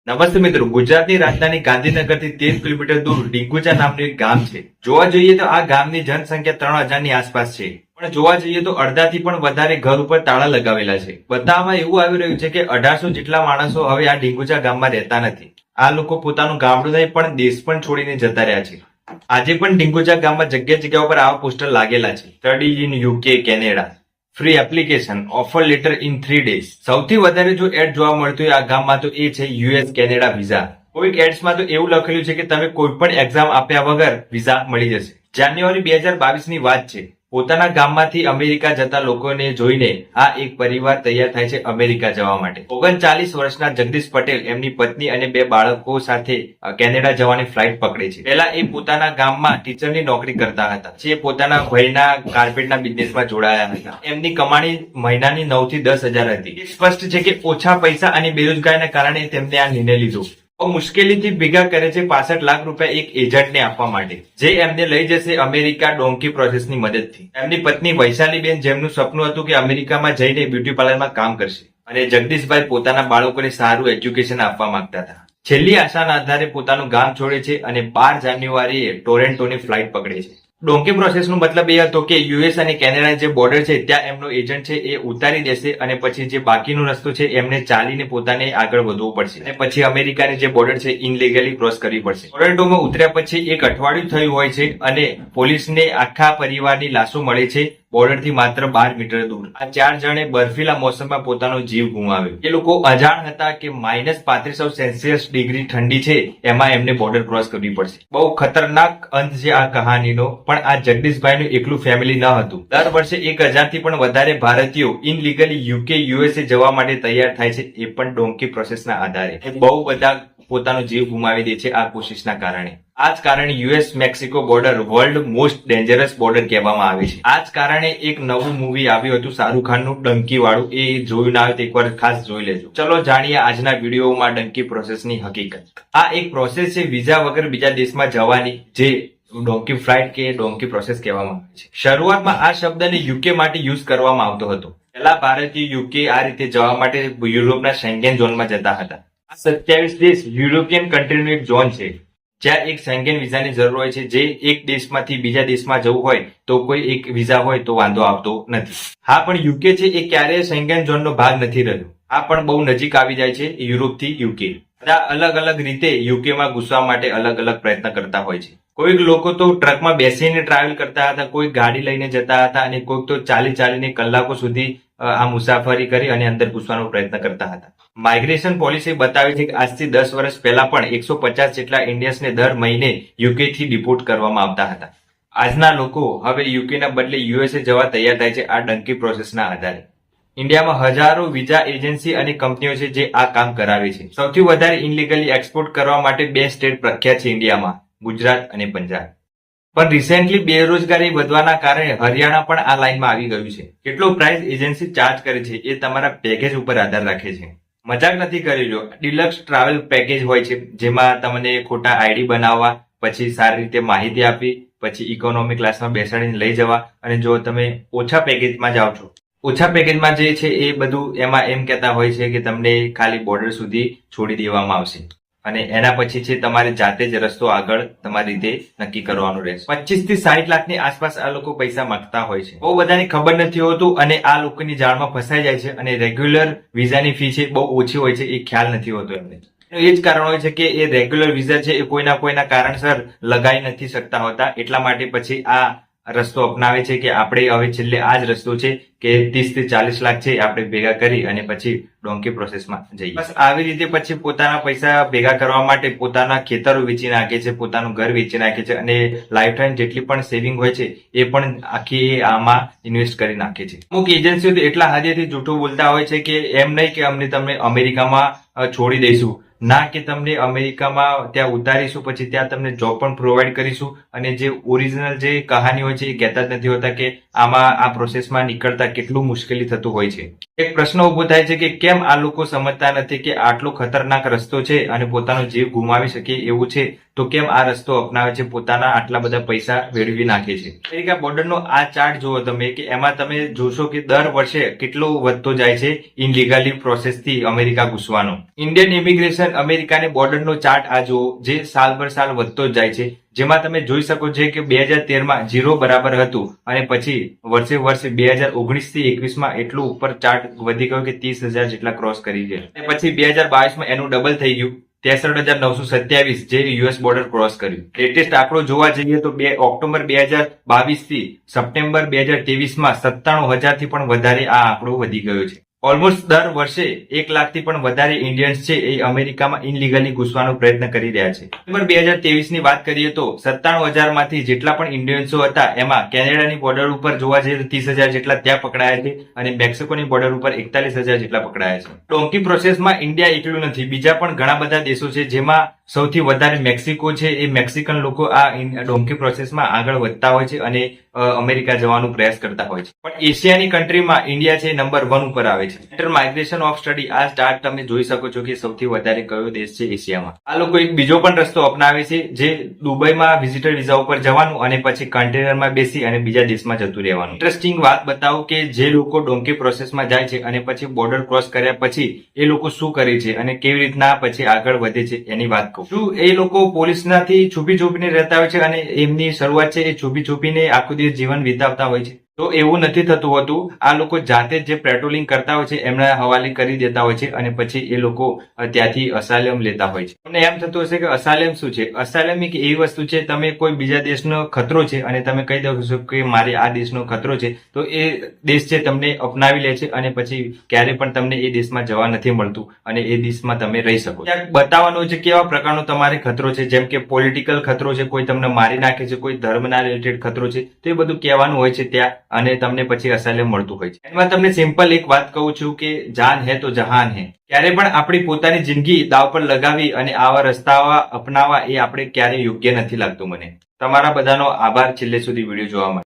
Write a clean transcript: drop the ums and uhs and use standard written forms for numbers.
નમસ્તે મિત્રો, ગુજરાતની રાજધાની ગાંધીનગરથી 13 કિલોમીટર દૂર ડીંગુચા નામનું એક ગામ છે. જોવા જઈએ તો આ ગામની જનસંખ્યા 3000 ની આસપાસ છે. પણ જોવા જઈએ તો અડધાથી પણ વધારે ઘર ઉપર તાળા લગાવેલા છે. બતાવવામાં એવું આવી રહ્યું છે કે 1800 જેટલા માણસો હવે આ ડીંગુચા ગામમાં રહેતા નથી. આ લોકો પોતાનું ગામડું નહીં પણ દેશ પણ છોડીને જતા રહ્યા છે. આજે પણ ડીંગુચા ગામમાં જગ્યા જગ્યા ઉપર આવા પોસ્ટર લાગેલા છે. Study in UK, Canada, free application, offer letter in 3 days. સૌથી વધારે જો એડ જોવા મળતું હોય આ ગામમાં તો એ છે યુએસ કેનેડા વિઝા. કોઈક એડ્સમાં તો એવું લખેલું છે કે તમે કોઈ પણ એક્ઝામ આપ્યા વગર વિઝા મળી જશે. જાન્યુઆરી 2022 ની વાત છે. પોતાના ગામમાંથી અમેરિકા જતા લોકોને જોઈને આ એક પરિવાર તૈયાર થાય છે અમેરિકા જવા માટે. 39 વર્ષના જગદીશ પટેલ એમની પત્ની અને 2 બાળકો સાથે કેનેડા જવાની ફ્લાઇટ પકડે છે. પહેલા એ પોતાના ગામમાં ટીચરની નોકરી કરતા હતા. જે પોતાના ભાઈના કાર્પેટના બિઝનેસમાં જોડાયા હતા. એમની કમાણી મહિનાની 9 થી 10,000 હતી. સ્પષ્ટ છે કે ઓછા પૈસા અને બેરોજગારીના કારણે તેમને આ નિર્ણય લીધો. મુશ્કેલીથી ભેગા કરે છે 65 લાખ રૂપિયા એક એજન્ટને આપવા માટે, જે એમને લઈ જશે અમેરિકા ડોંકી પ્રોસેસની મદદથી. એમની પત્ની વૈશાલીબેન, જેમનું સપનું હતું કે અમેરિકામાં જઈને બ્યુટી પાર્લરમાં કામ કરશે, અને જગદીશભાઈ પોતાના બાળકોને સારું એજ્યુકેશન આપવા માંગતા હતા. છેલ્લી આશાના આધારે પોતાનું ગામ છોડે છે અને 12 જાન્યુઆરીએ ટોરેન્ટોની ફ્લાઇટ પકડે છે. ડોંકી પ્રોસેસનો મતલબ એ હતો કે યુએસ અને કેનેડા જે બોર્ડર છે ત્યાં એમનો એજન્ટ છે એ ઉતારી દેશે અને પછી જે બાકીનો રસ્તો છે એમને ચાલીને પોતાને આગળ વધવું પડશે અને પછી અમેરિકાની જે બોર્ડર છે ઇનલીગલી ક્રોસ કરવી પડશે. ટોરેન્ટોમાં ઉતર્યા પછી એક અઠવાડિયું થયું હોય છે અને પોલીસને આખા પરિવારની લાશો મળે છે બોર્ડરથી માત્ર 12 મીટર દૂર. આ 4 જણે બર્ફીલા મોસમમાં પોતાનો જીવ ગુમાવ્યો. એ લોકો અજાણ હતા કે -35°C ડિગ્રી ઠંડી છે, એમાં એમને બોર્ડર ક્રોસ કરવી પડશે. બહુ ખતરનાક અંત છે આ કહાનીનો. પણ આ જગદીશભાઈનું એકલું ફેમિલી ન હતું. દર વર્ષે 1000 થી પણ વધારે ભારતીયો ઇનલીગલી યુકે, યુએસએ જવા માટે તૈયાર થાય છે, એ પણ ડોંકી પ્રોસેસના આધારે. બહુ બધા પોતાનો જીવ ગુમાવી દે છે આ કોશિશના કારણે. આ જ કારણે US Mexico border world most dangerous border કહેવામાં આવે છે. આ જ કારણે એક નવું મૂવી આવ્યું હતું શાહરુખ ખાનનું, ડંકી વાળું. એ જોયું ના હોય તો એકવાર ખાસ જોઈ લેજો. ચલો જાણીએ આજના વિડીયોમાં ડંકી પ્રોસેસની હકીકત. આ એક પ્રોસેસ છે વિઝા વગર બીજા દેશમાં જવાની, જે ડોંકી ફ્લાઇટ કે ડોંકી પ્રોસેસ કહેવામાં આવે છે. શરૂઆતમાં આ શબ્દને યુકે માટે યુઝ કરવામાં આવતો હતો. પહેલા ભારતીય યુકે આ રીતે જવા માટે યુરોપના શેંગેન ઝોનમાં જતા હતા. આ 27 દેશ યુરોપિયન કન્ટ્રીનો એક ઝોન છે, જ્યાં એક શેંગેન વિઝાની જરૂર હોય છે. જે એક દેશમાંથી બીજા દેશમાં જવું હોય તો કોઈ એક વિઝા હોય તો વાંધો આવતો નથી. હા, પણ યુકે છે એ ક્યારેય શેંગેન ઝોનનો ભાગ નથી રહ્યો. આ પણ બહુ નજીક આવી જાય છે યુરોપથી યુકે. બધા અલગ અલગ રીતે યુકેમાં ઘૂસવા માટે અલગ અલગ પ્રયત્ન કરતા હોય છે. કોઈક લોકો તો ટ્રકમાં બેસીને ટ્રાવેલ કરતા હતા, કોઈ ગાડી લઈને જતા હતા અને કોઈક તો ચાલીને કલાકો સુધી આ મુસાફરી કરી અને અંદર ઘૂસવાનો પ્રયત્ન કરતા હતા. માઇગ્રેશન પોલિસી બતાવે છે કે આજથી 10 વર્ષ પહેલા પણ 150 જેટલા ઇન્ડિયન્સને દર મહિને યુકે થી ડિપોર્ટ કરવામાં આવતા હતા. આજના લોકો હવે યુકેના બદલે યુએસએ જવા તૈયાર થાય છે આ ડંકી પ્રોસેસના આધારે. ઇન્ડિયામાં હજારો વિઝા એજન્સી અને કંપનીઓ છે જે આ કામ કરાવે છે. સૌથી વધારે ઇનલીગલી એક્સપોર્ટ કરવા માટે 2 સ્ટેટ પ્રખ્યાત છે ઇન્ડિયામાં, ગુજરાત અને પંજાબ. પણ રિસેન્ટલી બેરોજગારી વધવાના કારણે હરિયાણા પણ આ લાઈનમાં આવી ગયું છે. કેટલો પ્રાઇસ એજન્સી ચાર્જ કરે છે એ તમારા પેકેજ ઉપર આધાર રાખે છે. મજાક નથી કરી રહ્યો. ડિલક્સ ટ્રાવેલ પેકેજ હોય છે, જેમાં તમને ખોટા આઈડી બનાવવા, પછી સારી રીતે માહિતી આપી, પછી ઇકોનોમી ક્લાસમાં બેસાડીને લઈ જવા. અને જો તમે ઓછા પેકેજમાં જાઓ છો, ઓછા પેકેજમાં જે છે એ બધું એમાં એમ કહેતા હોય છે કે તમને ખાલી બોર્ડર સુધી છોડી દેવામાં આવશે અને એના પછી છે તમારે જાતે જ રસ્તો આગળ તમારી રીતે નક્કી કરવાનો રહેશે. 25 થી 60 લાખની આસપાસ આ લોકો પૈસા માંગતા હોય છે. બહુ બધાને ખબર નથી હોતું અને આ લોકોની જાળમાં ફસાઈ જાય છે અને રેગ્યુલર વિઝાની ફી છે બહુ ઓછી હોય છે, એ ખ્યાલ નથી હોતો એમને. એ જ કારણ હોય છે કે એ રેગ્યુલર વિઝા છે એ કોઈના કારણસર લગાઈ નથી શકતા હોતા. એટલા માટે પછી આ રસ્તો અપનાવે છે કે આપણે હવે છેલ્લે આ જ રસ્તો છે કે 30 થી 40 લાખ છે આપણે ભેગા કરી અને પછી ડોંકી પ્રોસેસમાં જઈએ. બસ આવી રીતે પછી પોતાના પૈસા ભેગા કરવા માટે પોતાના ખેતરો વેચી નાખે છે, પોતાનું ઘર વેચી નાખે છે અને લાઈફ ટાઈમ જેટલી પણ સેવિંગ હોય છે એ પણ આખી આમાં ઇન્વેસ્ટ કરી નાખે છે. અમુક એજન્સીઓ તો એટલા હદેથી જૂઠું બોલતા હોય છે કે એમ નહીં કે અમને તમને અમેરિકામાં છોડી દઈશું, ના કે તમને અમેરિકામાં ત્યાં ઉતારીશું, પછી ત્યાં તમને જોબ પણ પ્રોવાઈડ કરીશું. અને જે ઓરિજિનલ જે કહાની હોય છે એ કહેતા જ નથી હોતા કે આમાં આ પ્રોસેસમાં નીકળતા કેટલું મુશ્કેલી થતું હોય છે. એક પ્રશ્ન ઉભો થાય છે કે કેમ આ લોકો સમજતા નથી કે આટલો ખતરનાક રસ્તો છે અને પોતાનો જીવ ગુમાવી શકે એવું છે, તો કેમ આ રસ્તો અપનાવે છે, પોતાના આટલા બધા પૈસા વેડવી નાખે છે. અમેરિકા બોર્ડરનો આ ચાર્ટ જુઓ તમે કે એમાં તમે જોશો કે દર વર્ષે કેટલો વધતો જાય છે ઇનલીગલી પ્રોસેસથી અમેરિકા ઘૂસવાનો. ઇન્ડિયન ઇમિગ્રેશન અમેરિકાની બોર્ડરનો ચાર્ટ આ જુઓ, જે સાલ પર સાલ વધતો જ જાય છે, જેમાં તમે જોઈ શકો છો કે 2013માં 0 બરાબર હતું અને પછી વર્ષે 2019 થી 21માં એટલું ઉપર ચાર્ટ વધી ગયો કે 30,000 જેટલા ક્રોસ કરી ગયા. અને પછી 2022માં એનું ડબલ થઈ ગયું, 63,927 જે યુએસ બોર્ડર ક્રોસ કર્યું. લેટેસ્ટ આંકડો જોવા જઈએ તો ઓક્ટોબર 2022 થી સપ્ટેમ્બર 2023માં 97,000 થી પણ વધારે આ આંકડો વધી ગયો છે. ઓલમોસ્ટ દર વર્ષે 1 લાખથી પણ વધારે ઇન્ડિયન્સ છે એ અમેરિકામાં ઇનલીગલી ઘૂસવાનો પ્રયત્ન કરી રહ્યા છે. સપ્ટેમ્બર 2023 ની વાત કરીએ તો 97,000 માંથી જેટલા પણ ઇન્ડિયન્સો હતા એમાં કેનેડાની બોર્ડર ઉપર જોવા જઈએ તો 30,000 જેટલા ત્યાં પકડાયા છે અને મેક્સિકોની બોર્ડર ઉપર 41,000 જેટલા પકડાયા છે. ડોંકી પ્રોસેસમાં ઇન્ડિયા એકલું નથી, બીજા પણ ઘણા બધા દેશો છે, જેમાં સૌથી વધારે મેક્સિકો છે. એ મેક્સિકન લોકો આ ડોંકી પ્રોસેસમાં આગળ વધતા હોય છે અને અમેરિકા જવાનો પ્રયાસ કરતા હોય છે. પણ એશિયાની કન્ટ્રીમાં ઇન્ડિયા છે નંબર 1 ઉપર આવે છે. સેન્ટર માઇગ્રેશન ઓફ સ્ટડી આ ચાર્ટ તમે જોઈ શકો છો કે સૌથી વધારે કયો દેશ છે એશિયામાં. આ લોકો એક બીજો પણ રસ્તો અપનાવે છે, જે દુબઈમાં વિઝિટર વિઝા ઉપર જવાનું અને પછી કન્ટેનરમાં બેસી અને બીજા દેશમાં જતું રહેવાનું. ઇન્ટરેસ્ટિંગ વાત બતાવું કે જે લોકો ડોંકી પ્રોસેસમાં જાય છે અને પછી બોર્ડર ક્રોસ કર્યા પછી એ લોકો શું કરે છે અને કેવી રીતના પછી આગળ વધે છે એની વાત કહું. શું એ લોકો પોલીસનાથી છુપી છુપીને રહેતા હોય છે અને એમની શરૂઆત છે એ છુપી છુપીને આખો દિવસ જીવન વિતાવતા હોય છે? તો એવું નથી થતું હોતું. આ લોકો જાતે જ જે પેટ્રોલિંગ કરતા હોય છે એમના હવાલે કરી દેતા હોય છે અને પછી એ લોકો ત્યાંથી અસાયલમ લેતા હોય છે. તમને એમ થતું હશે કે અસાયલમ શું છે? અસાયલમ એક એવી વસ્તુ છે, તમે કોઈ બીજા દેશનો ખતરો છે અને તમે કહી દો છો કે મારે આ દેશનો ખતરો છે, તો એ દેશ છે તમને અપનાવી લે છે અને પછી ક્યારે પણ તમને એ દેશમાં જવા નથી મળતું અને એ દેશમાં તમે રહી શકો. ત્યાં બતાવવાનું છે કેવા પ્રકારનો તમારે ખતરો છે, જેમ કે પોલિટિકલ ખતરો છે, કોઈ તમને મારી નાખે છે, કોઈ ધર્મના રિલેટેડ ખતરો છે, તો એ બધું કહેવાનું હોય છે ત્યાં અને તમને પછી અસાયલમ મળતું હોય છે. એમાં તમને સિમ્પલ એક વાત કહું છું કે જાન હે તો જહાન હે. ક્યારે પણ આપણી પોતાની જિંદગી દાવ પર લગાવી અને આવા રસ્તાઓ અપનાવવા એ આપણે ક્યારે યોગ્ય નથી લાગતું મને. તમારા બધાનો આભાર છેલ્લે સુધી વિડીયો જોવા માટે.